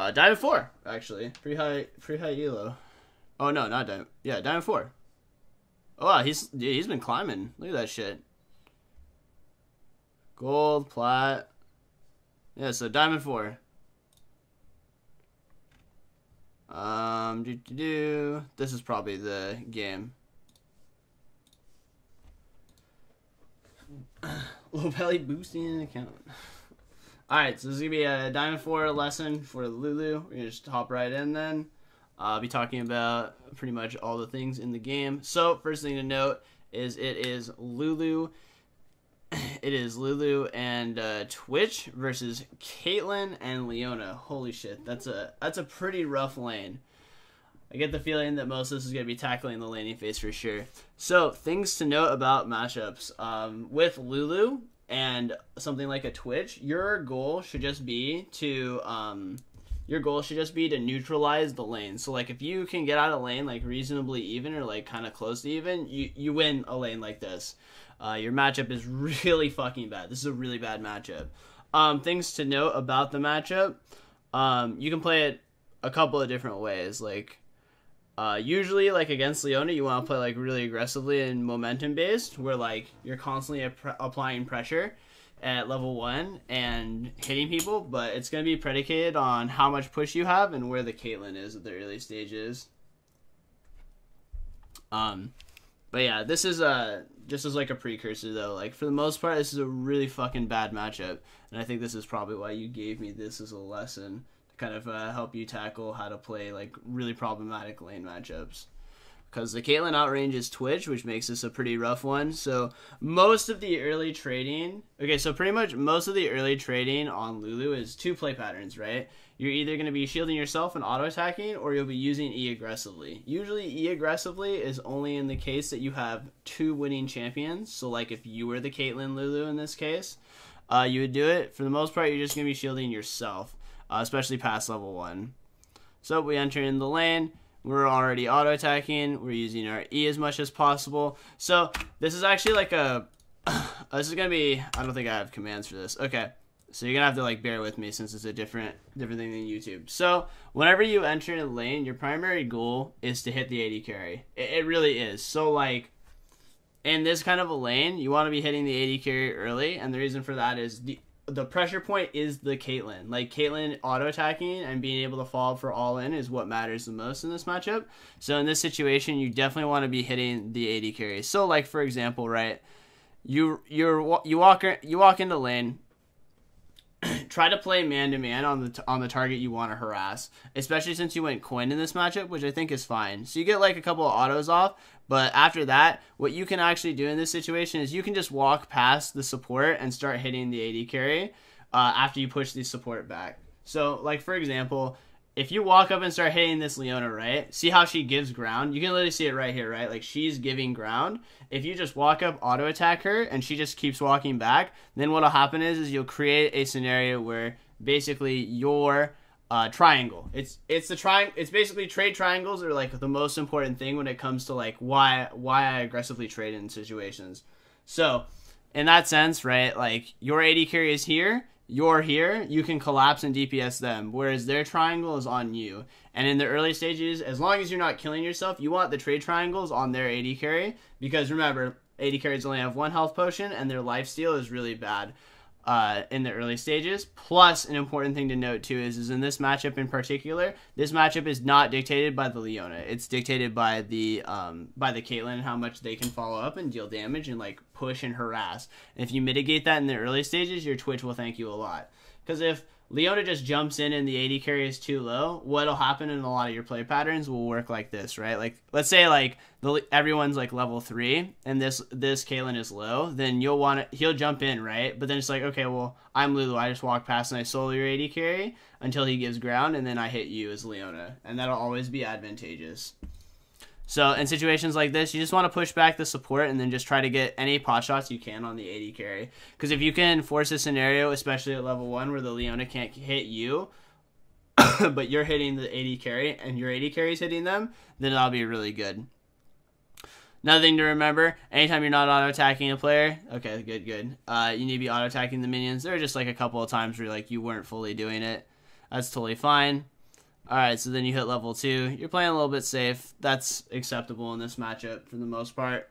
Diamond 4, actually. Pretty high elo. Oh, no, not Diamond. Yeah, Diamond 4. Oh, wow, he's been climbing. Look at that shit. Gold, plat. Yeah, so Diamond 4. This is probably the game. Low belly boosting an account. Alright, so this is going to be a Diamond 4 lesson for Lulu. We're going to just hop right in then. I'll be talking about pretty much all the things in the game. So, first thing to note is it is Lulu. It is Lulu and Twitch versus Caitlyn and Leona. Holy shit, that's a pretty rough lane. I get the feeling that most of this is going to be tackling the laning phase for sure. So, things to note about matchups. With Lulu and something like a Twitch, your goal should just be to neutralize the lane. So, like, if you can get out of lane, like, reasonably even or, like, kind of close to even, you win a lane like this. Your matchup is really fucking bad. This is a really bad matchup. Things to note about the matchup. You can play it a couple of different ways. Like, usually, like, against Leona, you want to play, like, really aggressively and momentum-based, where, like, you're constantly applying pressure at level 1 and hitting people, but it's going to be predicated on how much push you have and where the Caitlyn is at the early stages. But yeah, this is just as like a precursor though. Like, for the most part, this is a really fucking bad matchup, and I think this is probably why you gave me this as a lesson to kind of help you tackle how to play like really problematic lane matchups. Because the Caitlyn outranges Twitch, which makes this a pretty rough one. So most of the early trading, pretty much most of the early trading on Lulu is two play patterns, right? You're either going to be shielding yourself and auto-attacking, or you'll be using E aggressively. Usually E aggressively is only in the case that you have two winning champions. So like if you were the Caitlyn Lulu in this case, you would do it. For the most part, you're just going to be shielding yourself, especially past level 1. So we enter in the lane. We're already auto-attacking. We're using our E as much as possible. So this is actually like a... this is going to be... I don't think I have commands for this. Okay. So you're going to have to like bear with me since it's a different thing than YouTube. So whenever you enter a lane, your primary goal is to hit the AD carry. It really is. So like in this kind of a lane, you want to be hitting the AD carry early. And the reason for that is the pressure point is the Caitlyn. Like, Caitlyn auto-attacking and being able to fall for all-in is what matters the most in this matchup. So in this situation, you definitely want to be hitting the AD carry. So, like, for example, right, you walk into lane, try to play man-to-man on the target you want to harass, especially since you went coin in this matchup, which I think is fine. So you get, like, a couple of autos off, but after that, what you can actually do in this situation is you can just walk past the support and start hitting the AD carry after you push the support back. So, like, for example, if you walk up and start hitting this Leona, right, see how she gives ground? You can literally see it right here, right? Like, she's giving ground. If you just walk up, auto-attack her, and she just keeps walking back, then what'll happen is you'll create a scenario where basically your triangle. It's basically trade triangles are like the most important thing when it comes to like why I aggressively trade in situations. So in that sense, right, like your AD carry is here, you're here, you can collapse and DPS them, whereas their triangle is on you. And in the early stages, as long as you're not killing yourself, you want the trade triangles on their AD carry, because remember, AD carries only have 1 health potion and their lifesteal is really bad in the early stages. Plus, an important thing to note too is in this matchup in particular, this matchup is not dictated by the Leona. It's dictated by the Caitlyn and how much they can follow up and deal damage and like push and harass. And if you mitigate that in the early stages, your Twitch will thank you a lot. Because if Leona just jumps in and the AD carry is too low, what'll happen in a lot of your play patterns will work like this, right? Like, let's say like everyone's like level 3 and this Caitlyn is low, then he'll jump in, right? But then it's like, okay, well, I'm Lulu, I just walk past and I solo your AD carry until he gives ground, and then I hit you as Leona, and that'll always be advantageous. So in situations like this, you just want to push back the support and then just try to get any pot shots you can on the AD carry. Because if you can force a scenario, especially at level 1, where the Leona can't hit you, but you're hitting the AD carry and your AD carry is hitting them, then that'll be really good. Another thing to remember, anytime you're not auto-attacking a player, okay, good, you need to be auto-attacking the minions. There are just like a couple of times where like you weren't fully doing it. That's totally fine. Alright, so then you hit level 2. You're playing a little bit safe. That's acceptable in this matchup for the most part.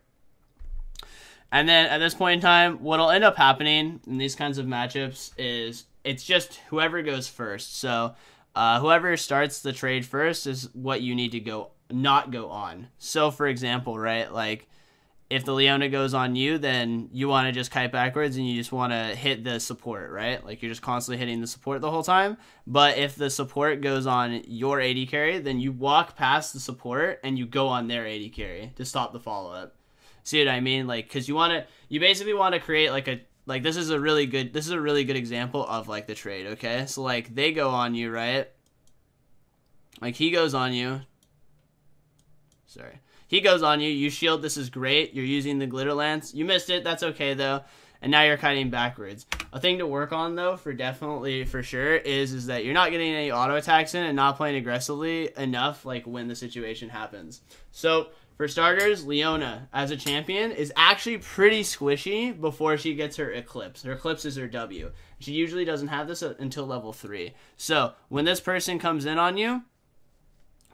And then at this point in time, what'll end up happening in these kinds of matchups is it's just whoever goes first. So whoever starts the trade first is what you need to not go on. So for example, right, like if the Leona goes on you, then you want to just kite backwards and you just want to hit the support, right? Like you're just constantly hitting the support the whole time. But if the support goes on your AD carry, then you walk past the support and you go on their AD carry to stop the follow-up. See what I mean? Like, because you basically want to create like this is a really good example of like the trade, okay? So like they go on you, right? Like he goes on you. Sorry. He goes on you, you shield, this is great. You're using the glitter lance. You missed it, that's okay though. And now you're kiting backwards. A thing to work on though, for sure, is that you're not getting any auto attacks in and not playing aggressively enough like when the situation happens. So for starters, Leona as a champion is actually pretty squishy before she gets her Eclipse. Her Eclipse is her W. She usually doesn't have this until level 3. So when this person comes in on you,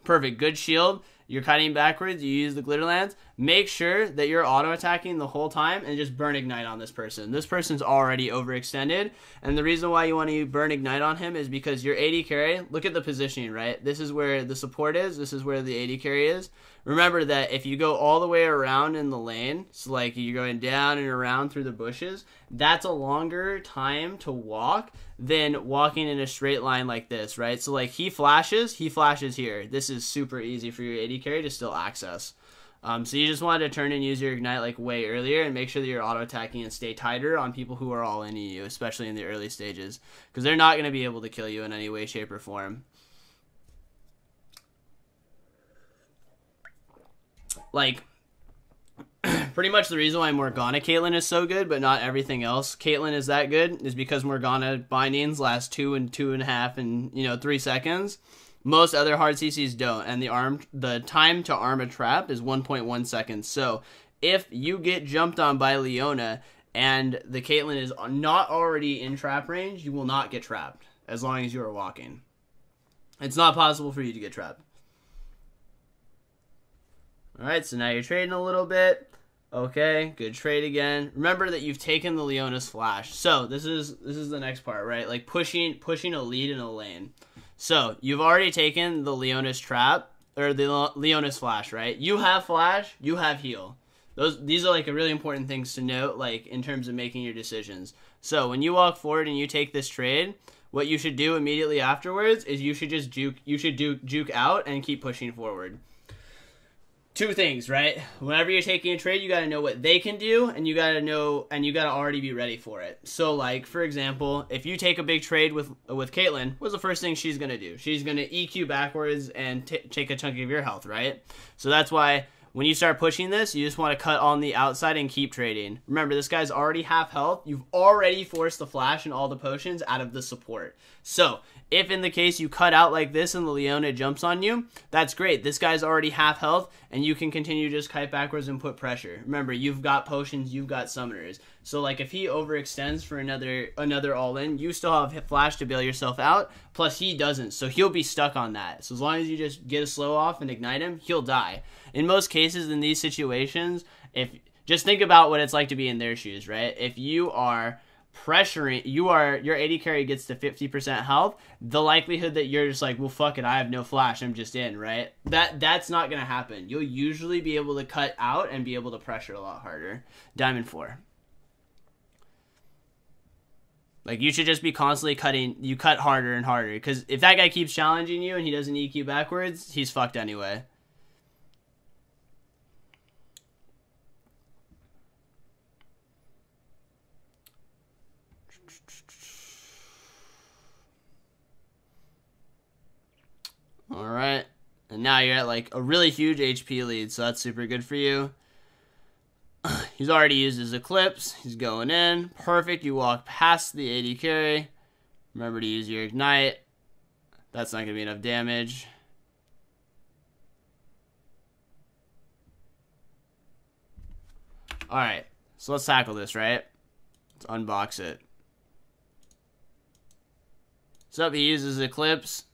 perfect, good shield. You're kiting backwards, you use the glitter lance. Make sure that you're auto attacking the whole time and just burn ignite on this person. This person's already overextended, and the reason why you want to burn ignite on him is because your AD carry, look at the positioning, right? This is where the support is, this is where the AD carry is. Remember that if you go all the way around in the lane, so like you're going down and around through the bushes, that's a longer time to walk than walking in a straight line like this, right? So like he flashes here. This is super easy for your AD carry to still access. So you just wanted to turn and use your ignite like way earlier and make sure that you're auto attacking and stay tighter on people who are all in you, especially in the early stages, because they're not going to be able to kill you in any way, shape, or form. Like, pretty much the reason why Morgana Caitlyn is so good, but not everything else Caitlyn is that good, is because Morgana bindings last 2 and 2.5 and 3 seconds. Most other hard CCs don't, and the time to arm a trap is 1.1 seconds. So if you get jumped on by Leona and the Caitlyn is not already in trap range, you will not get trapped as long as you are walking. It's not possible for you to get trapped. Alright, so now you're trading a little bit. Okay, good trade again. Remember that you've taken the Leona's flash. So this is the next part, right? Like pushing a lead in a lane. So you've already taken the Leona's trap, or the Leona's flash, right? You have flash, you have heal. These are like really important things to note, like in terms of making your decisions. So when you walk forward and you take this trade, what you should do immediately afterwards is you should just juke out and keep pushing forward. Two things, right? Whenever you're taking a trade, you got to know what they can do, and you got to already be ready for it. So like, for example, if you take a big trade with Caitlyn, what's the first thing she's going to do? She's going to EQ backwards and take a chunk of your health, right? So that's why when you start pushing this, you just want to cut on the outside and keep trading. Remember, this guy's already half health. You've already forced the flash and all the potions out of the support. So if in the case you cut out like this and the Leona jumps on you, that's great. This guy's already half health, and you can continue to just kite backwards and put pressure. Remember, you've got potions, you've got summoners. So like if he overextends for another all-in, you still have flash to bail yourself out, plus he doesn't, so he'll be stuck on that. So as long as you just get a slow off and ignite him, he'll die. In most cases in these situations, just think about what it's like to be in their shoes, right? If you are pressuring, your AD carry gets to 50% health, the likelihood that you're just like, well, fuck it, I have no flash, I'm just in, right? That's not going to happen. You'll usually be able to cut out and be able to pressure a lot harder. Diamond 4. Like, you should just be constantly cutting, you cut harder and harder, because if that guy keeps challenging you and he doesn't EQ backwards, he's fucked anyway. Alright, and now you're at like a really huge HP lead, so that's super good for you. He's already used his Eclipse, he's going in, perfect, you walk past the AD carry, remember to use your Ignite, that's not going to be enough damage. Alright, so let's tackle this, right? Let's unbox it. So he uses Eclipse.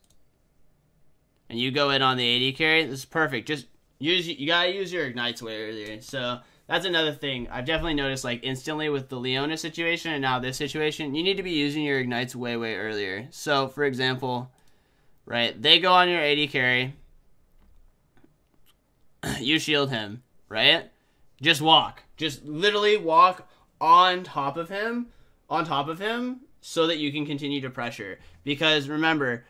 And you go in on the AD carry. This is perfect. Just you gotta use your Ignites way earlier. So that's another thing. I've definitely noticed, like, instantly with the Leona situation and now this situation, you need to be using your Ignites way earlier. So, for example, right, they go on your AD carry. You shield him, right? Just walk. Just literally walk on top of him, so that you can continue to pressure. Because remember,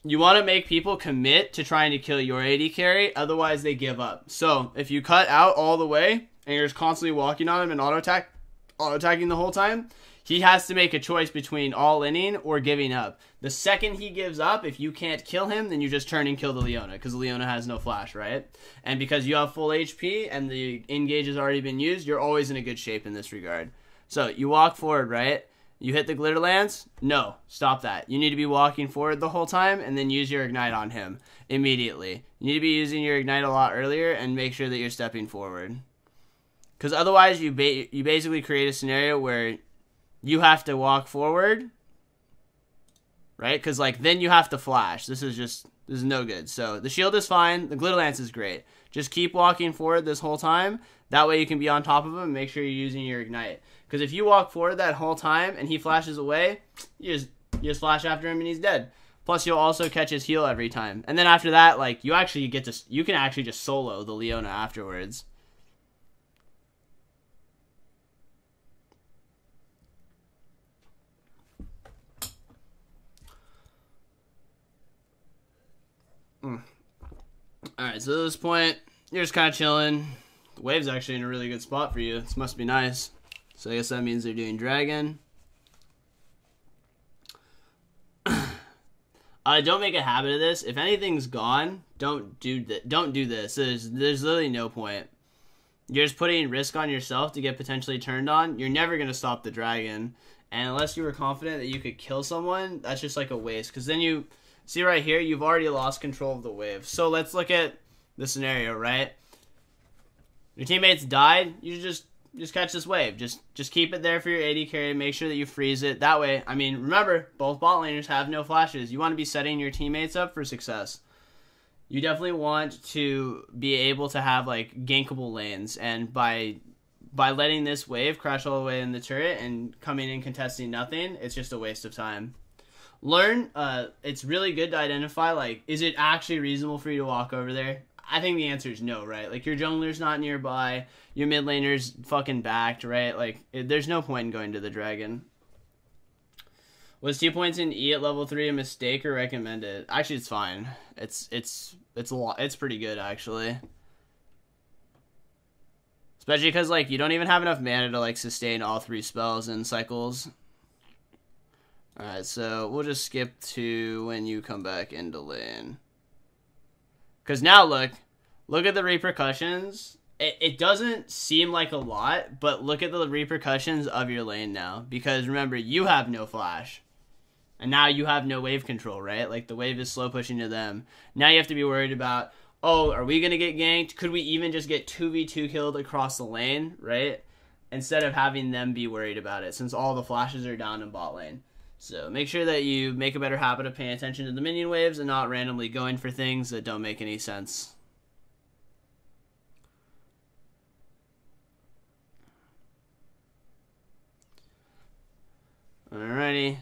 you want to make people commit to trying to kill your AD carry, otherwise they give up. So if you cut out all the way and you're just constantly walking on him and auto-attacking the whole time, he has to make a choice between all-inning or giving up. The second he gives up, if you can't kill him, then you just turn and kill the Leona, because the Leona has no flash, right? And because you have full HP and the engage has already been used, you're always in a good shape in this regard. So you walk forward, right? You hit the glitter lance? No, stop that. You need to be walking forward the whole time and then use your Ignite on him immediately. You need to be using your Ignite a lot earlier and make sure that you're stepping forward. Because otherwise you basically create a scenario where you have to walk forward, right? Because like then you have to flash. This is no good. So the shield is fine. The glitter lance is great. Just keep walking forward this whole time. That way you can be on top of him and make sure you're using your Ignite. Because if you walk forward that whole time and he flashes away, you just flash after him and he's dead. Plus you'll also catch his heal every time. And then after that, like you can actually just solo the Leona afterwards. Alright, so at this point, you're just kind of chilling. The wave's actually in a really good spot for you. This must be nice. So I guess that means they're doing dragon. Don't make a habit of this. If anything's gone, don't do this. There's literally no point. You're just putting risk on yourself to get potentially turned on. You're never going to stop the dragon. And unless you were confident that you could kill someone, that's just like a waste. Because then you... See right here, you've already lost control of the wave. So let's look at the scenario, right? Your teammates died, you just catch this wave. Just keep it there for your AD carry, make sure that you freeze it. That way, I mean, remember, both bot laners have no flashes. You want to be setting your teammates up for success. You definitely want to be able to have like gankable lanes, and by letting this wave crash all the way in the turret and coming in contesting nothing, it's just a waste of time. Learn, it's really good to identify, like, is it actually reasonable for you to walk over there? I think the answer is no, right? Like, your jungler's not nearby, your mid laner's fucking backed, right? Like, there's no point in going to the dragon. Was 2 points in E at level 3 a mistake or recommended? Actually, it's fine. It's a lot. It's pretty good, actually. Especially because, like, you don't even have enough mana to, like, sustain all 3 spells and cycles. Alright, so we'll just skip to when you come back into lane. Because now look at the repercussions. It doesn't seem like a lot, but look at the repercussions of your lane now. Because remember, you have no flash. And now you have no wave control, right? Like, the wave is slow pushing to them. Now you have to be worried about, oh, are we going to get ganked? Could we even just get 2v2 killed across the lane, right? Instead of having them be worried about it, since all the flashes are down in bot lane. So make sure that you make a better habit of paying attention to the minion waves and not randomly going for things that don't make any sense. Alrighty.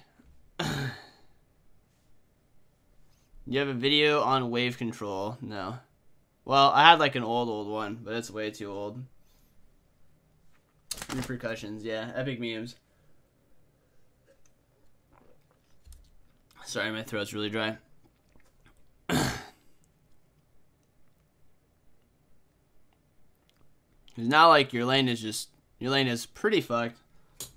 You have a video on wave control? No. Well, I had like an old one, but it's way too old. Repercussions, yeah. Epic memes. Sorry, my throat's really dry. It's not like your lane is pretty fucked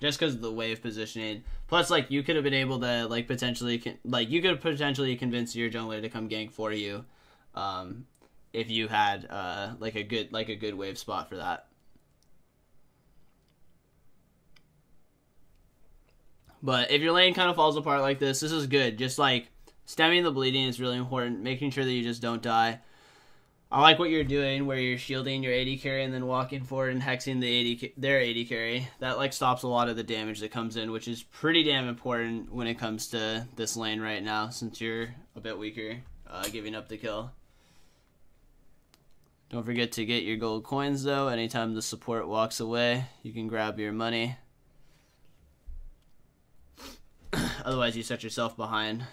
just because of the wave positioning. Plus, like, you could have been able to, like, potentially convince your jungler to come gank for you, if you had like a good wave spot for that. But if your lane kind of falls apart like this is good. Just, like, stemming the bleeding is really important. Making sure that you just don't die. I like what you're doing, where you're shielding your AD carry and then walking forward and hexing their AD carry. That like stops a lot of the damage that comes in, which is pretty damn important when it comes to this lane right now, since you're a bit weaker, giving up the kill. Don't forget to get your gold coins though. Anytime the support walks away, you can grab your money. Otherwise, you set yourself behind.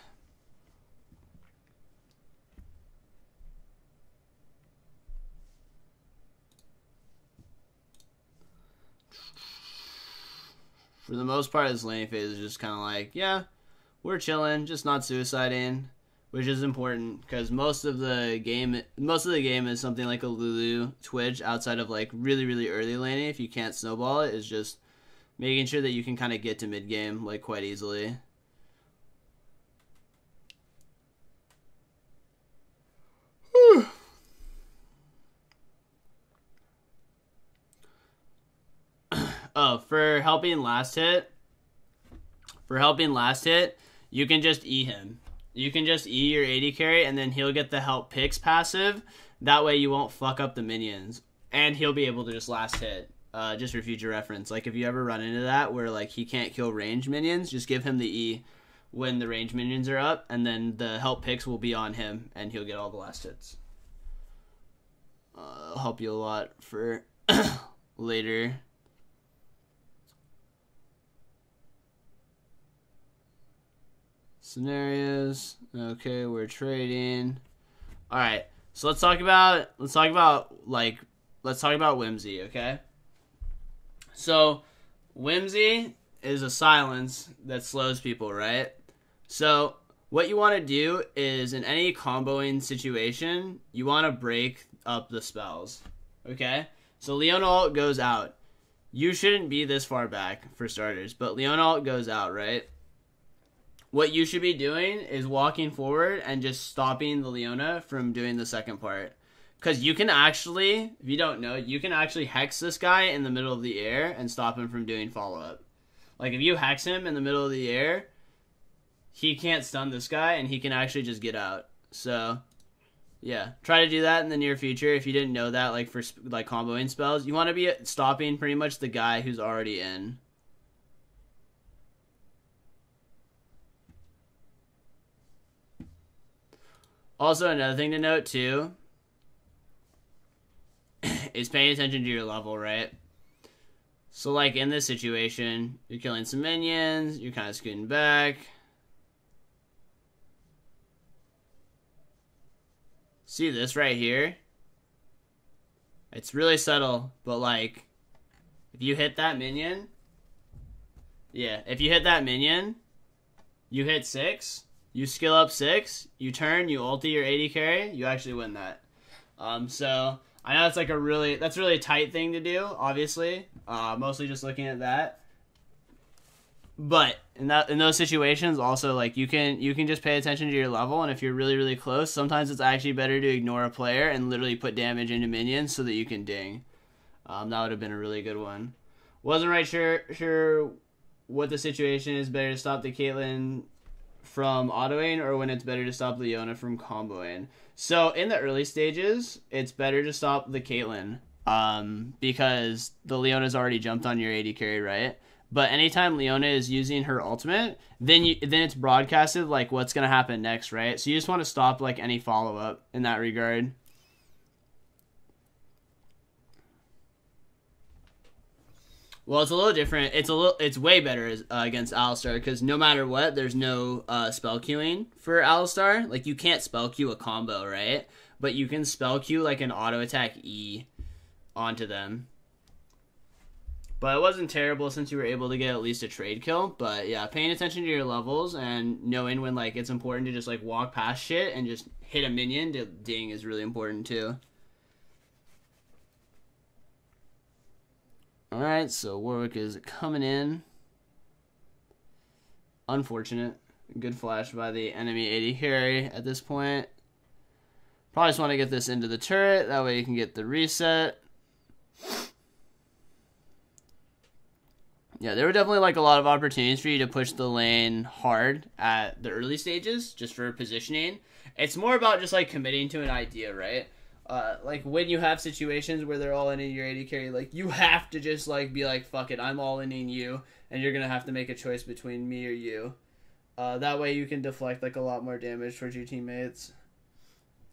For the most part, this laning phase is just kind of like, yeah, we're chilling, just not suiciding, which is important because most of the game is something like a Lulu Twitch outside of like really, really early laning. If you can't snowball it, is just making sure that you can kind of get to mid game like quite easily. Oh, for helping last hit, you can just E him. You can just E your AD carry, and then he'll get the help picks passive. That way you won't fuck up the minions. And he'll be able to just last hit, just for future reference. Like, if you ever run into that where, like, he can't kill range minions, just give him the E when the range minions are up, and then the help picks will be on him, and he'll get all the last hits. It'll help you a lot for later. Scenarios. Okay, we're trading. All right, so let's talk about Whimsy. Okay, so Whimsy is a silence that slows people, right? So what you want to do is, in any comboing situation, you want to break up the spells. Okay, so Leona ult goes out. You shouldn't be this far back for starters, but Leona ult goes out, right? What you should be doing is walking forward and just stopping the Leona from doing the second part. Because you can actually, if you don't know, you can actually hex this guy in the middle of the air and stop him from doing follow-up. Like, if you hex him in the middle of the air, he can't stun this guy and he can actually just get out. So, yeah. Try to do that in the near future. If you didn't know that, like, for like comboing spells, you want to be stopping pretty much the guy who's already in. Also, another thing to note, too, is paying attention to your level, right? So, like, in this situation, you're killing some minions, you're kind of scooting back. See this right here? It's really subtle, but, like, if you hit that minion, yeah, if you hit that minion, you hit 6... You skill up 6, you turn, you ulti your AD carry, you actually win that. So I know it's like that's a really tight thing to do, obviously. Mostly just looking at that. But in those situations, also, like, you can just pay attention to your level, and if you're really, really close, sometimes it's actually better to ignore a player and literally put damage into minions so that you can ding. That would have been a really good one. Wasn't right sure what the situation is. Better to stop the Caitlyn from autoing, or when it's better to stop Leona from comboing. So in the early stages, it's better to stop the Caitlyn, because the Leona's already jumped on your AD carry, right? But anytime Leona is using her ultimate, then it's broadcasted like what's gonna happen next, right? So you just want to stop like any follow up in that regard. Well, it's a little different. It's way better against Alistar, because no matter what, there's no spell queuing for Alistar. Like, you can't spell queue a combo, right? But you can spell queue like an auto attack E onto them. But it wasn't terrible since you were able to get at least a trade kill. But yeah, paying attention to your levels and knowing when like it's important to just like walk past shit and just hit a minion to ding is really important too. Alright, so Warwick is coming in. Unfortunate. Good flash by the enemy AD carry at this point. Probably just want to get this into the turret. That way you can get the reset. Yeah, there were definitely like a lot of opportunities for you to push the lane hard at the early stages, just for positioning. It's more about just like committing to an idea, right? Like when you have situations where they're all in your AD carry, like you have to just like be like, fuck it, I'm all in you, and you're gonna have to make a choice between me or you. That way you can deflect like a lot more damage towards your teammates.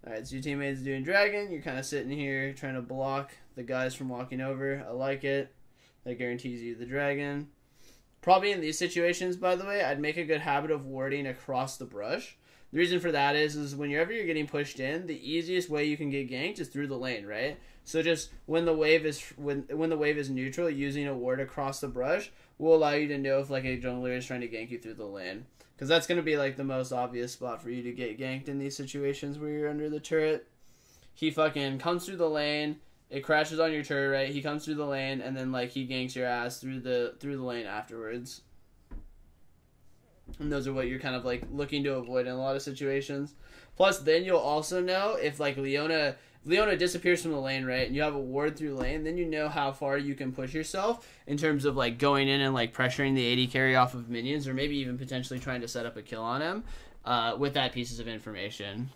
Alright, so your teammate's doing dragon, you're kind of sitting here trying to block the guys from walking over. I like it. That guarantees you the dragon. Probably in these situations, by the way, I'd make a good habit of warding across the brush. The reason for that is whenever you're getting pushed in, the easiest way you can get ganked is through the lane, right? So just when the wave is neutral, using a ward across the brush will allow you to know if like a jungler is trying to gank you through the lane. Because that's going to be like the most obvious spot for you to get ganked in these situations where you're under the turret. He fucking comes through the lane, it crashes on your turret, right? He comes through the lane, and then like he ganks your ass through the lane afterwards. And those are what you're kind of like looking to avoid in a lot of situations. Plus, then you'll also know if like Leona disappears from the lane, right? And you have a ward through lane, then you know how far you can push yourself in terms of like going in and like pressuring the AD carry off of minions, or maybe even potentially trying to set up a kill on him with that pieces of information.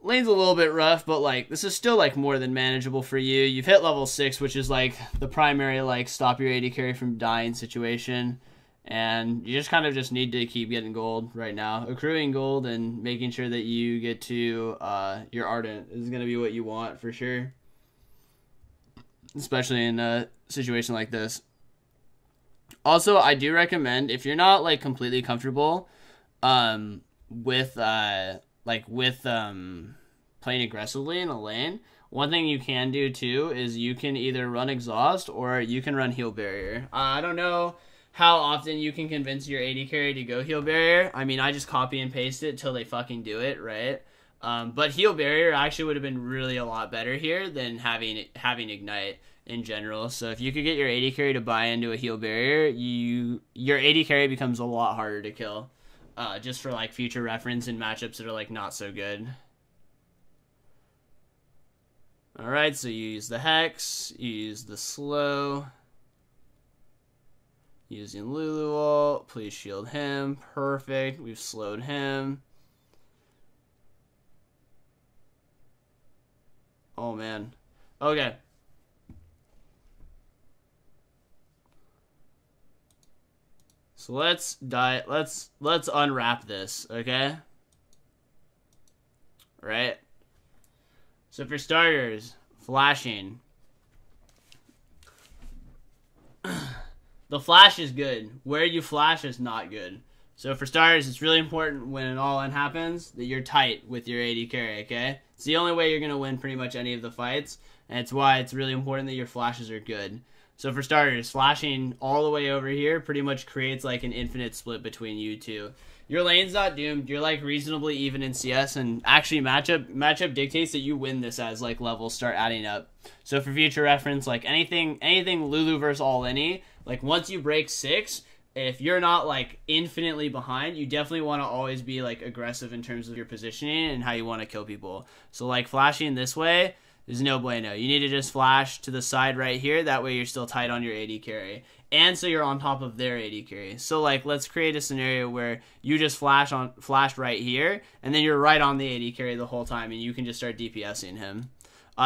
Lane's a little bit rough, but like this is still like more than manageable for you. You've hit level 6, which is like the primary like stop your AD carry from dying situation, and you just kind of just need to keep getting gold right now, accruing gold and making sure that you get to your Ardent is going to be what you want for sure, especially in a situation like this. Also, I do recommend if you're not like completely comfortable with playing aggressively in a lane, one thing you can do too is you can either run exhaust or you can run heal barrier. I don't know how often you can convince your AD carry to go heal barrier. I mean, I just copy and paste it till they fucking do it, right? But heal barrier actually would have been really a lot better here than having ignite in general. So if you could get your AD carry to buy into a heal barrier, your AD carry becomes a lot harder to kill. Just for like future reference in matchups that are like not so good. Alright, so you use the Hex, you use the slow. Using Lulu ult, please shield him. Perfect, we've slowed him. Oh man. Okay. So let's unwrap this, okay? Right? So for starters, flashing. The flash is good. Where you flash is not good. So for starters, it's really important when an all-in happens that you're tight with your AD carry, okay? It's the only way you're going to win pretty much any of the fights, and it's why it's really important that your flashes are good. So for starters, flashing all the way over here pretty much creates like an infinite split between you two. Your lane's not doomed. You're like reasonably even in CS, and actually matchup dictates that you win this as like levels start adding up. So for future reference, like anything Lulu versus all any, like once you break 6, if you're not like infinitely behind, you definitely want to always be like aggressive in terms of your positioning and how you want to kill people. So like flashing this way is no bueno. You need to just flash to the side right here. That way you're still tight on your AD carry. And so you're on top of their AD carry. So like let's create a scenario where you just flash right here, and then you're right on the AD carry the whole time, and you can just start DPSing him.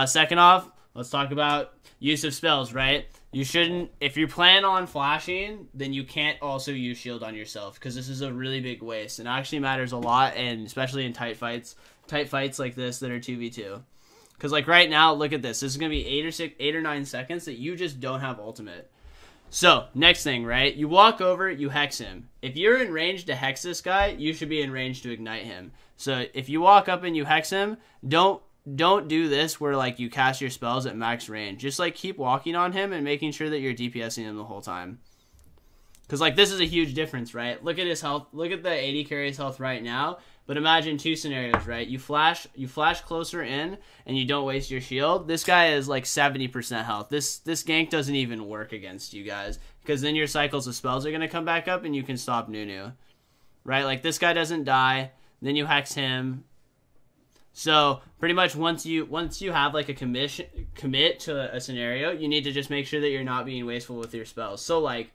Second off, let's talk about use of spells, right? You shouldn't, if you plan on flashing, then you can't also use shield on yourself, because this is a really big waste, and it actually matters a lot, and especially in tight fights like this that are 2v2. Because like right now, look at this. This is going to be 8 or 9 seconds that you just don't have ultimate. So, next thing, right? You walk over, you hex him. If you're in range to hex this guy, you should be in range to ignite him. So, if you walk up and you hex him, don't do this where, like, you cast your spells at max range. Just, like, keep walking on him and making sure that you're DPSing him the whole time. Because, like, this is a huge difference, right? Look at his health. Look at the AD carry's health right now. But imagine 2 scenarios, right? You flash closer in, and you don't waste your shield. This guy is like 70% health. This gank doesn't even work against you guys, because then your cycles of spells are going to come back up, and you can stop Nunu. Right? Like, this guy doesn't die, then you hex him. So, pretty much once you have like a commit to a scenario, you need to just make sure that you're not being wasteful with your spells. So, like,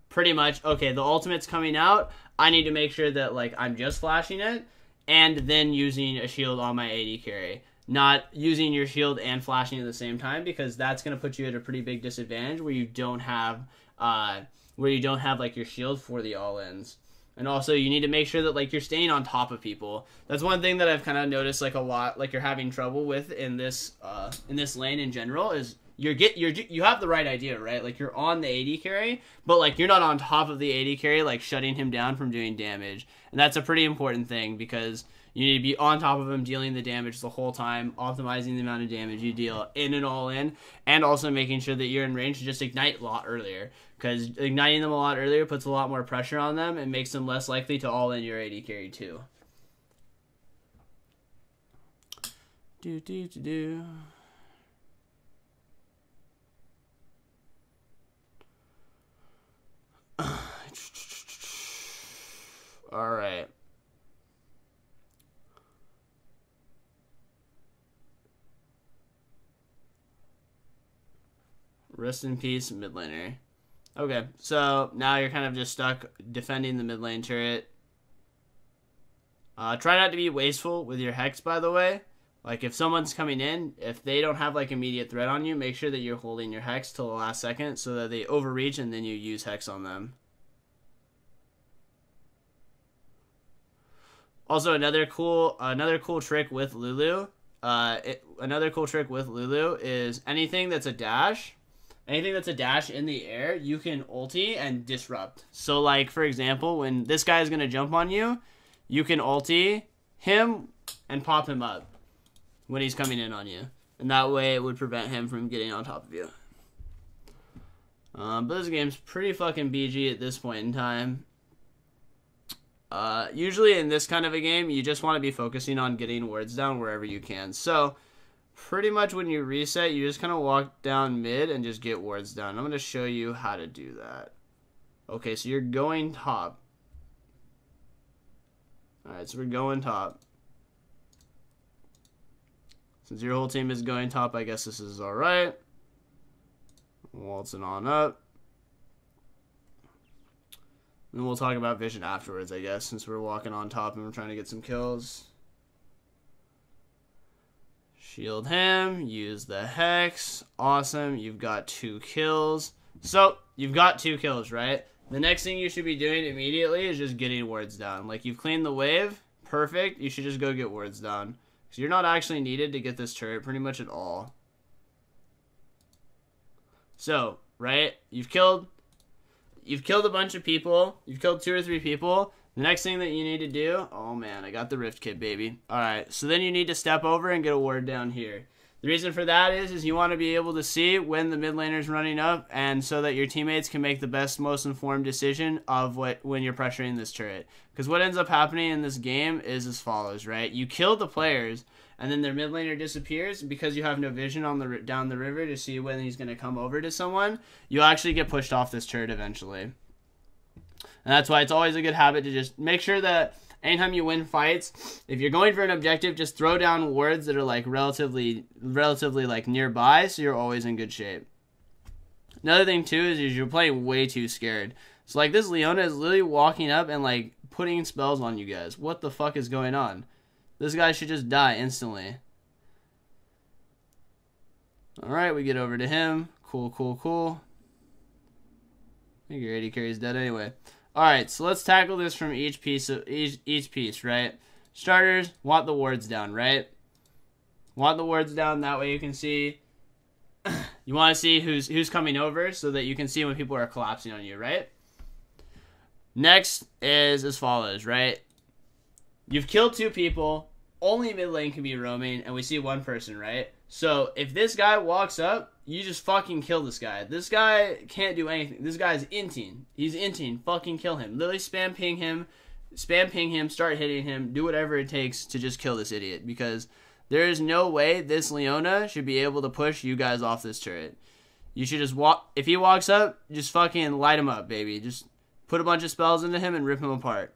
pretty much, okay, the ultimate's coming out. I need to make sure that like I'm just flashing it and then using a shield on my AD carry. Not using your shield and flashing at the same time, because that's going to put you at a pretty big disadvantage where you don't have like your shield for the all-ins. And also you need to make sure that like you're staying on top of people. That's one thing that I've kind of noticed like a lot, like you're having trouble with in this lane in general, is you have the right idea, right? Like you're on the AD carry, but like you're not on top of the AD carry, like shutting him down from doing damage. And that's a pretty important thing, because you need to be on top of him, dealing the damage the whole time, optimizing the amount of damage you deal in and all in, and also making sure that you're in range to just ignite a lot earlier. Because igniting them a lot earlier puts a lot more pressure on them and makes them less likely to all in your AD carry too. Alright. Rest in peace, mid laner. Okay, so now you're kind of just stuck defending the mid lane turret. Try not to be wasteful with your Hex, by the way. Like, if someone's coming in, if they don't have, like, immediate threat on you, make sure that you're holding your Hex till the last second so that they overreach and then you use Hex on them. Also, another cool trick with Lulu, is anything that's a dash in the air, you can ulti and disrupt. So, like, for example, when this guy is going to jump on you, you can ulti him and pop him up when he's coming in on you. And that way it would prevent him from getting on top of you. But this game's pretty fucking BG at this point in time. Usually in this kind of a game, you just want to be focusing on getting wards down wherever you can. So, pretty much when you reset, you just kind of walk down mid and just get wards down. I'm going to show you how to do that. Okay, so you're going top. Alright, so we're going top. Since your whole team is going top, I guess this is alright. Waltzing on up. And we'll talk about vision afterwards, I guess, since we're walking on top and we're trying to get some kills. Shield him, use the Hex. Awesome, you've got 2 kills. So, you've got 2 kills, right? The next thing you should be doing immediately is just getting wards down. Like, you've cleaned the wave, perfect, you should just go get wards down. So you're not actually needed to get this turret pretty much at all. So, right, you've killed a bunch of people. You've killed 2 or 3 people. The next thing that you need to do... Oh, man, I got the Rift Kit, baby. Alright, so then you need to step over and get a ward down here. The reason for that is you want to be able to see when the mid laner's running up, and so that your teammates can make the best, most informed decision of when you're pressuring this turret. Because what ends up happening in this game is as follows, right? You kill the players, and then their mid laner disappears because you have no vision on down the river to see when he's going to come over to someone. You'll actually get pushed off this turret eventually. And that's why it's always a good habit to just make sure that anytime you win fights, if you're going for an objective, just throw down wards that are like relatively like nearby, so you're always in good shape. Another thing too is you're playing way too scared. So like this Leona is literally walking up and like putting spells on you guys. What the fuck is going on? This guy should just die instantly. Alright, we get over to him. Cool. I think your AD carry's dead anyway. Alright, so let's tackle this from each piece, right? Starters, want the wards down, right? Want the wards down, that way you can see... you want to see who's coming over so that you can see when people are collapsing on you, right? Next is as follows, right? You've killed 2 people, only mid lane can be roaming, and we see 1 person, right? So, if this guy walks up, you just fucking kill this guy. This guy can't do anything. This guy's inting. He's inting. Fucking kill him. Literally spam ping him, start hitting him, do whatever it takes to just kill this idiot. Because there is no way this Leona should be able to push you guys off this turret. You should just walk. If he walks up, just fucking light him up, baby. Just put a bunch of spells into him and rip him apart.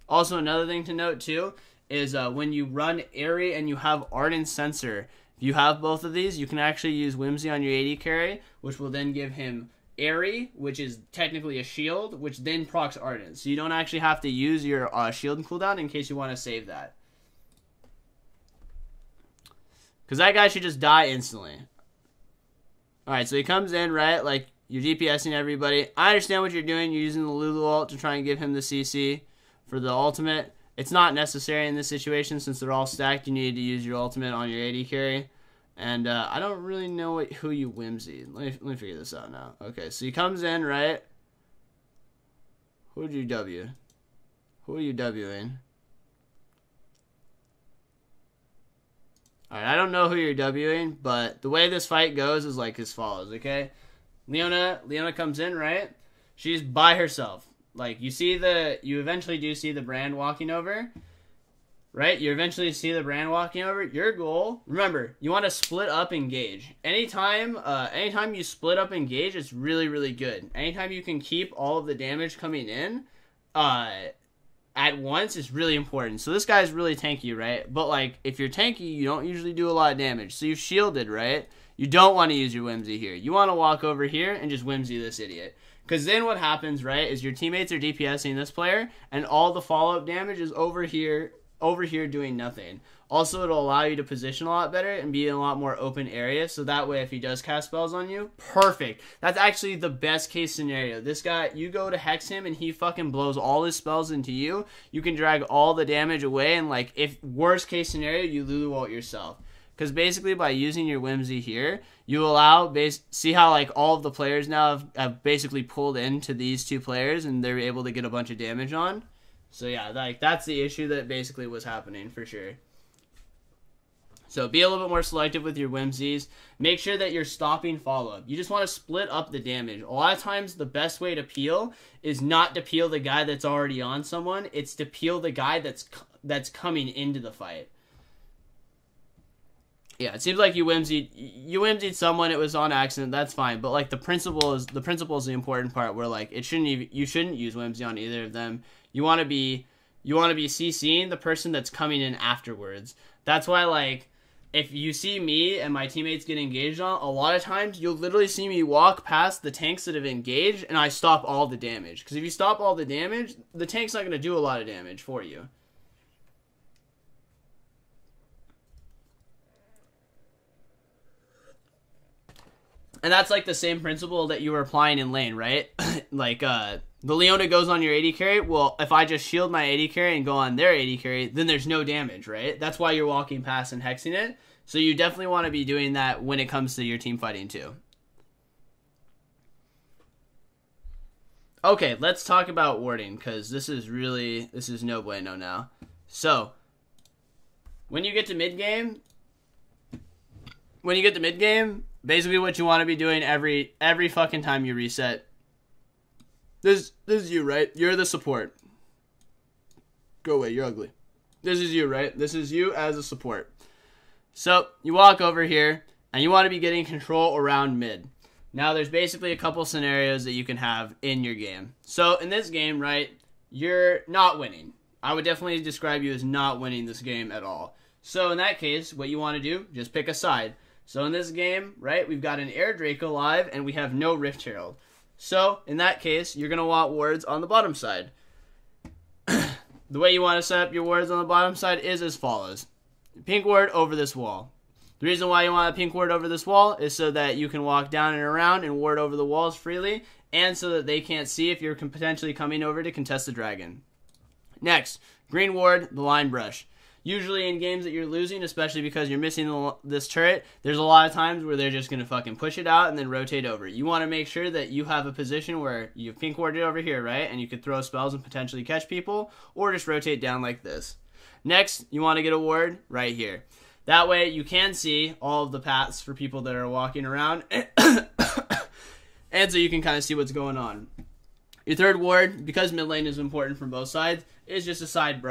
Also, another thing to note, too, is when you run Airy and you have Ardent Sensor, if you have both of these, you can actually use Whimsy on your AD carry, which will then give him Airy, which is technically a shield, which then procs Ardent. So you don't actually have to use your shield cooldown in case you want to save that. Because that guy should just die instantly. Alright, so he comes in, right? Like, you're DPSing everybody. I understand what you're doing. You're using the Lulu ult to try and give him the CC for the ultimate. It's not necessary in this situation since they're all stacked. You need to use your ultimate on your AD carry. And I don't really know who you whimsy. Let me figure this out now. Okay, so he comes in, right? Who would you W? Who are you Wing? Alright, I don't know who you're Wing, but the way this fight goes is like as follows, okay? Leona comes in, right? She's by herself. Like, you eventually do see the Brand walking over. Right? You eventually see the Brand walking over. Your goal, remember, you want to split up engage. Anytime you split up engage, it's really, really good. Anytime you can keep all of the damage coming in at once is really important. So this guy's really tanky, right? But, like, if you're tanky, you don't usually do a lot of damage. So you've shielded, right? You don't want to use your Whimsy here. You want to walk over here and just Whimsy this idiot. Because then what happens, right, is your teammates are DPSing this player, and all the follow-up damage is over here doing nothing. Also, it'll allow you to position a lot better and be in a lot more open areas, so that way if he does cast spells on you, perfect. That's actually the best case scenario. This guy, you go to hex him and he fucking blows all his spells into you. You can drag all the damage away, and like, if worst case scenario, you Lulu ult yourself. Because basically by using your Whimsy here, you allow, see how like all of the players now have basically pulled into these two players and they're able to get a bunch of damage on. So yeah, like that's the issue that basically was happening for sure. So be a little bit more selective with your Whimsies. Make sure that you're stopping follow-up. You just want to split up the damage. A lot of times the best way to peel is not to peel the guy that's already on someone. It's to peel the guy that's coming into the fight. Yeah, it seems like you whimsied someone. It was on accident. That's fine, but like the principle is the important part. Where like you shouldn't use whimsy on either of them. You want to be CCing the person that's coming in afterwards. That's why like if you see me and my teammates get engaged on, a lot of times you'll literally see me walk past the tanks that have engaged and I stop all the damage. Because if you stop all the damage, the tank's not going to do a lot of damage for you. And that's like the same principle that you were applying in lane, right? Like, the Leona goes on your AD carry. Well, if I just shield my AD carry and go on their AD carry, then there's no damage, right? That's why you're walking past and hexing it. So you definitely want to be doing that when it comes to your team fighting too. Okay, let's talk about warding, because this is no bueno now. So, when you get to mid-game, basically what you want to be doing every fucking time you reset. This is you, right? You're the support. Go away, you're ugly. This is you, right? This is you as a support. So, you walk over here, and you want to be getting control around mid. Now, there's basically a couple scenarios that you can have in your game. So, in this game, right, you're not winning. I would definitely describe you as not winning this game at all. So, in that case, what you want to do, just pick a side. So in this game, right, we've got an Air Draco live, and we have no Rift Herald. So, in that case, you're going to want wards on the bottom side. The way you want to set up your wards on the bottom side is as follows. Pink ward over this wall. The reason why you want a pink ward over this wall is so that you can walk down and around and ward over the walls freely, and so that they can't see if you're potentially coming over to contest the dragon. Next, green ward, the line brush. Usually in games that you're losing, especially because you're missing this turret, there's a lot of times where they're just going to fucking push it out and then rotate over. You want to make sure that you have a position where you pink warded over here, right? And you could throw spells and potentially catch people, or just rotate down like this. Next, you want to get a ward right here. That way you can see all of the paths for people that are walking around, and so you can kind of see what's going on. Your third ward, because mid lane is important from both sides, is just a side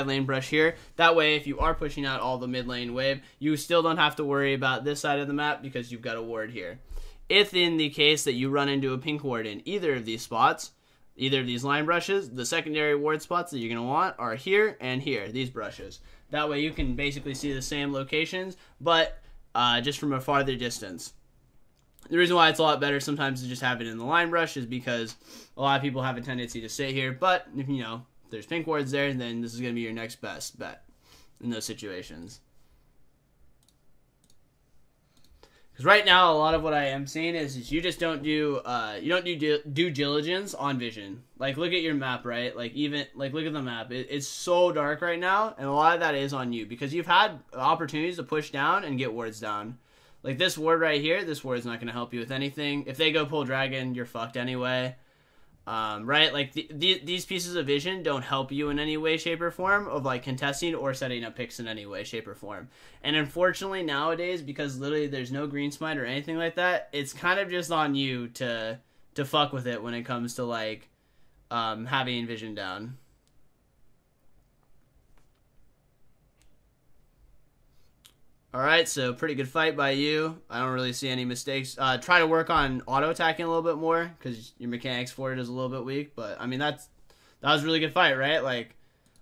lane brush here. That way, if you are pushing out all the mid lane wave, you still don't have to worry about this side of the map because you've got a ward here. If in the case that you run into a pink ward in either of these spots, either of these line brushes, the secondary ward spots that you're going to want are here and here, these brushes. That way you can basically see the same locations, but just from a farther distance. The reason why it's a lot better sometimes to just have it in the line brush is because a lot of people have a tendency to sit here. But if you know there's pink wards there, then this is going to be your next best bet in those situations. Because right now, a lot of what I am seeing is you just don't do due diligence on vision. Like, look at your map, right? Like, look at the map. It's so dark right now, and a lot of that is on you because you've had opportunities to push down and get wards down. Like this ward right here, this ward is not going to help you with anything. If they go pull dragon, you're fucked anyway. Right? Like these pieces of vision don't help you in any way, shape, or form of like contesting or setting up picks in any way, shape, or form. And unfortunately nowadays, because literally there's no green smite or anything like that, it's kind of just on you to fuck with it when it comes to like having vision down. Alright, so pretty good fight by you. I don't really see any mistakes. Try to work on auto-attacking a little bit more, because your mechanics for it is a little bit weak. But, I mean, that was a really good fight, right? Like,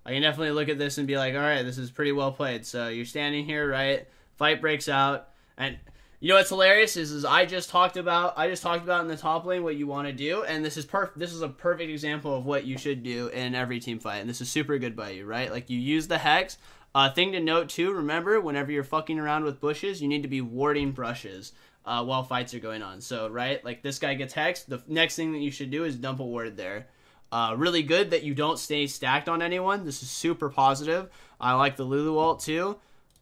I can definitely look at this and be like, alright, this is pretty well played. So, you're standing here, right? Fight breaks out. And, you know what's hilarious is I just talked about in the top lane what you want to do. And this is a perfect example of what you should do in every team fight. And this is super good by you, right? Like, you use the Hex. Thing to note too, remember, whenever you're fucking around with bushes, you need to be warding brushes while fights are going on. So, right, like this guy gets hexed, the next thing that you should do is dump a ward there. Really good that you don't stay stacked on anyone. This is super positive. I like the Lulu ult too.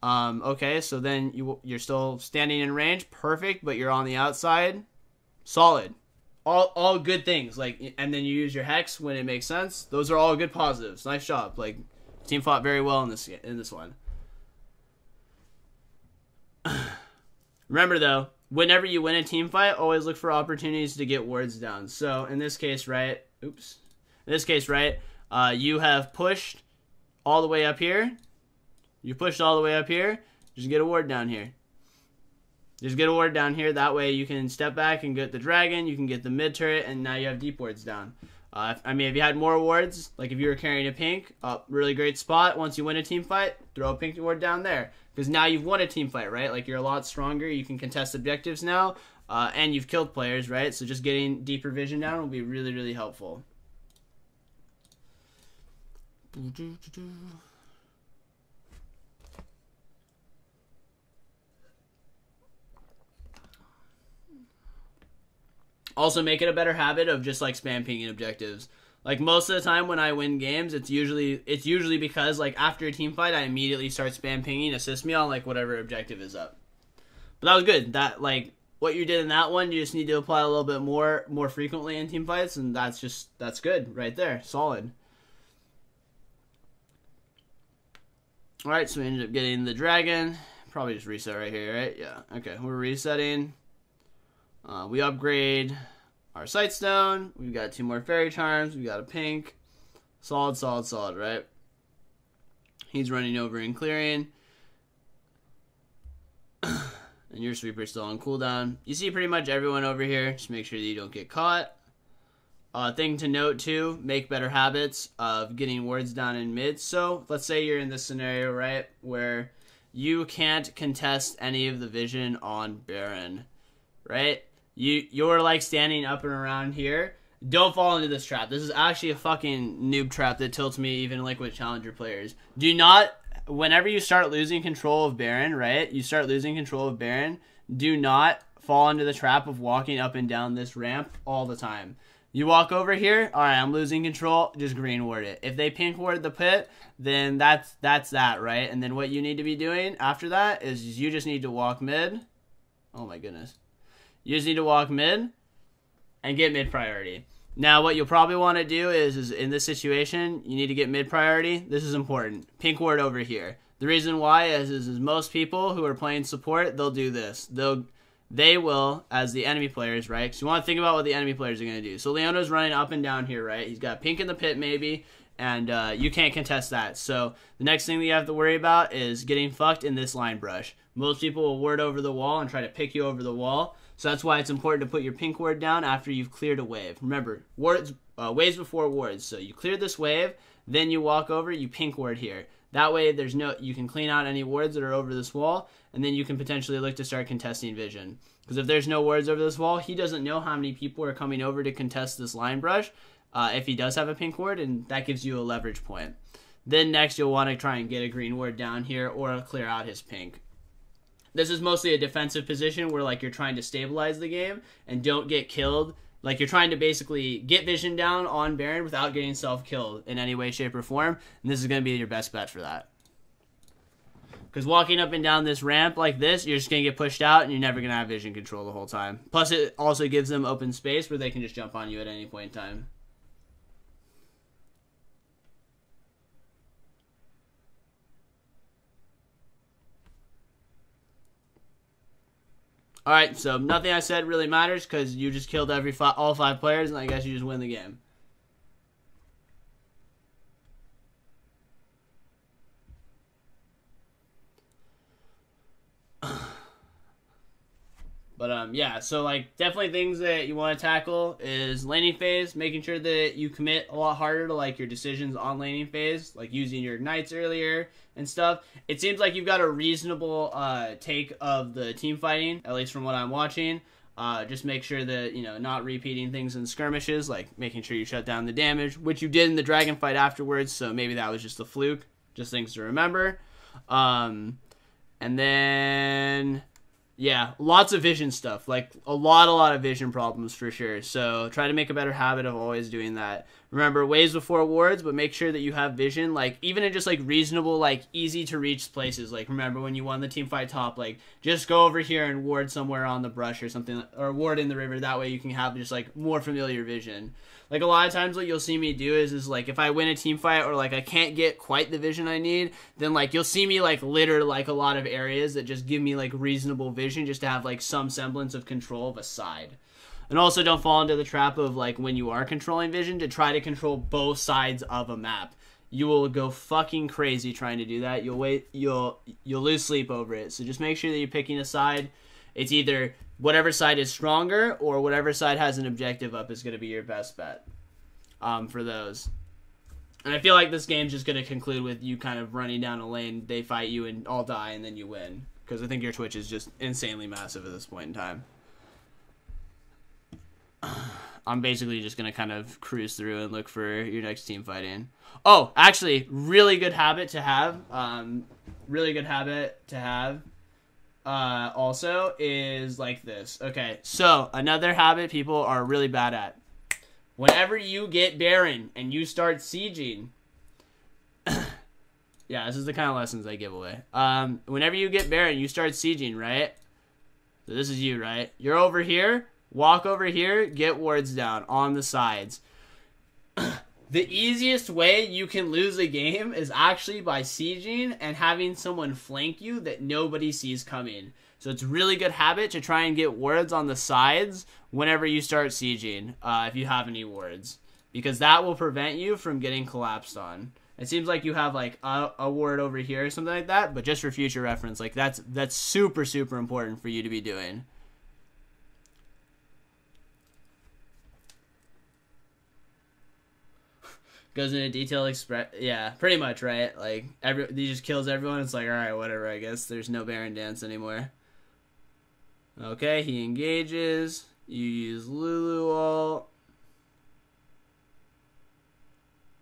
Okay, so then you're still standing in range, perfect, but you're on the outside, solid. All good things. Like, and then you use your hex when it makes sense. Those are all good positives. Nice job. Like, team fought very well in this one. Remember though, whenever you win a team fight, always look for opportunities to get wards down. So in this case, right? Oops. In this case, right? You have pushed all the way up here. You pushed all the way up here. Just get a ward down here. Just get a ward down here. That way you can step back and get the dragon. You can get the mid turret, and now you have deep wards down. I mean, if you had more wards, like if you were carrying a pink, really great spot. Once you win a team fight, throw a pink ward down there. Because now you've won a team fight, right? Like, you're a lot stronger. You can contest objectives now. And you've killed players, right? So just getting deeper vision down will be really, really helpful. Also, make it a better habit of just like spam pinging objectives. Like most of the time when I win games, it's usually because like after a team fight, I immediately start spam pinging, assist me on like whatever objective is up. But that was good. That like what you did in that one, you just need to apply a little bit more frequently in team fights, and that's good right there, solid. All right, so we ended up getting the dragon. Probably just reset right here, right? Yeah. Okay, we're resetting. We upgrade our sightstone. We've got 2 more fairy charms. We got a pink. Solid, solid, solid, right? He's running over and clearing. And your sweeper's still on cooldown. You see pretty much everyone over here. Just make sure that you don't get caught. Thing to note too, make better habits of getting wards down in mid. So let's say you're in this scenario, right, where you can't contest any of the vision on Baron, right? You're like standing up and around here. Don't fall into this trap. This is actually a fucking noob trap that tilts me even like with challenger players. Do not, whenever you start losing control of Baron, right? You start losing control of Baron. Do not fall into the trap of walking up and down this ramp all the time. You walk over here, all right, I'm losing control, just green ward it. If they pink ward the pit, then that's that, right? And then what you need to be doing after that is you just need to walk mid. Oh my goodness. You just need to walk mid and get mid priority. Now, what you'll probably want to do is in this situation, you need to get mid priority. This is important. Pink ward over here. The reason why is most people who are playing support, they'll do this. They will, as the enemy players, right? Because you want to think about what the enemy players are going to do. So Leono's running up and down here, right? He's got pink in the pit maybe, and you can't contest that. So the next thing that you have to worry about is getting fucked in this line brush. Most people will ward over the wall and try to pick you over the wall. So that's why it's important to put your pink ward down after you've cleared a wave. Remember, waves before wards. So you clear this wave, then you walk over, you pink ward here. That way, you can clean out any wards that are over this wall, and then you can potentially look to start contesting vision. Because if there's no wards over this wall, he doesn't know how many people are coming over to contest this line brush if he does have a pink ward, and that gives you a leverage point. Then next, you'll want to try and get a green ward down here or clear out his pink. This is mostly a defensive position where like you're trying to stabilize the game and don't get killed. Like you're trying to basically get vision down on Baron without getting self-killed in any way, shape, or form. And this is going to be your best bet for that. Because walking up and down this ramp like this, you're just going to get pushed out and you're never going to have vision control the whole time. Plus it also gives them open space where they can just jump on you at any point in time. Alright, so nothing I said really matters because you just killed all 5 players, and I guess you just win the game. But, yeah, so, like, definitely things that you want to tackle is laning phase, making sure that you commit a lot harder to, like, your decisions on laning phase, like using your ignites earlier and stuff. It seems like you've got a reasonable take of the team fighting, at least from what I'm watching. Just make sure that, you know, not repeating things in skirmishes, like making sure you shut down the damage, which you did in the dragon fight afterwards, so maybe that was just a fluke. Just things to remember. And then... yeah, lots of vision stuff. Like, a lot of vision problems for sure. So, try to make a better habit of always doing that. Remember, waves before wards, but make sure that you have vision. Like, even in just, like, reasonable, like, easy-to-reach places. Like, remember when you won the teamfight top, like, just go over here and ward somewhere on the brush or something. Or ward in the river. That way you can have just, like, more familiar vision. Like, a lot of times what you'll see me do is like, if I win a team fight or, like, I can't get quite the vision I need, then, like, you'll see me, like, litter, like, a lot of areas that just give me, like, reasonable vision just to have, like, some semblance of control of a side. And also don't fall into the trap of, like, when you are controlling vision, to try to control both sides of a map. You will go fucking crazy trying to do that. You'll lose sleep over it. So just make sure that you're picking a side. It's either whatever side is stronger or whatever side has an objective up is going to be your best bet for those. And I feel like this game's just going to conclude with you kind of running down a lane, they fight you and all die, and then you win. Because I think your Twitch is just insanely massive at this point in time. I'm basically just going to kind of cruise through and look for your next team fighting. Oh, actually, really good habit to have. Also is like this. Okay, so another habit people are really bad at. Whenever you get Baron and you start sieging, yeah, this is the kind of lessons I give away. Whenever you get Baron, you start sieging, right? So this is you, right? You're over here, walk over here, get wards down on the sides. The easiest way you can lose a game is actually by sieging and having someone flank you that nobody sees coming. So it's a really good habit to try and get wards on the sides whenever you start sieging, if you have any wards. Because that will prevent you from getting collapsed on. It seems like you have like a ward over here or something like that, but just for future reference, like that's super, super important for you to be doing. Goes into detail express, yeah, pretty much, right? Like, he just kills everyone. It's like, alright, whatever, I guess. There's no Baron dance anymore. Okay, he engages. You use Lulu ult.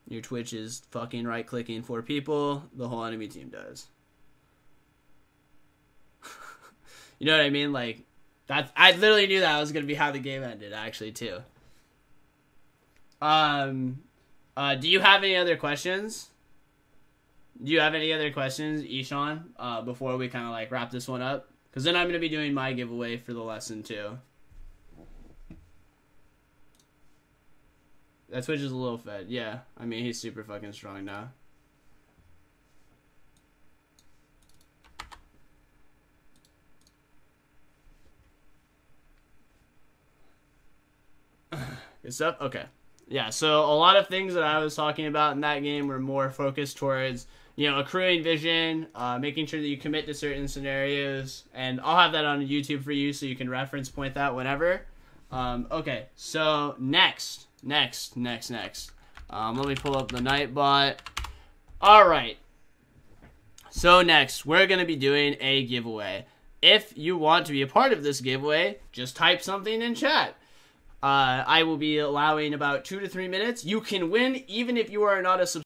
Your Twitch is fucking right-clicking 4 people. The whole enemy team does. You know what I mean? Like, I literally knew that was going to be how the game ended, actually, too. Do you have any other questions? Do you have any other questions, Ishan, before we kind of like wrap this one up? Because then I'm going to be doing my giveaway for the lesson too. That Twitch is a little fed. Yeah, I mean, he's super fucking strong now. Good stuff? Okay. Yeah, so a lot of things that I was talking about in that game were more focused towards, you know, accruing vision, making sure that you commit to certain scenarios, and I'll have that on YouTube for you so you can reference point that whenever. Okay, so next. Let me pull up the Nightbot. Alright. So next, we're going to be doing a giveaway. If you want to be a part of this giveaway, just type something in chat. I will be allowing about 2 to 3 minutes. You can win even if you are not a subscriber.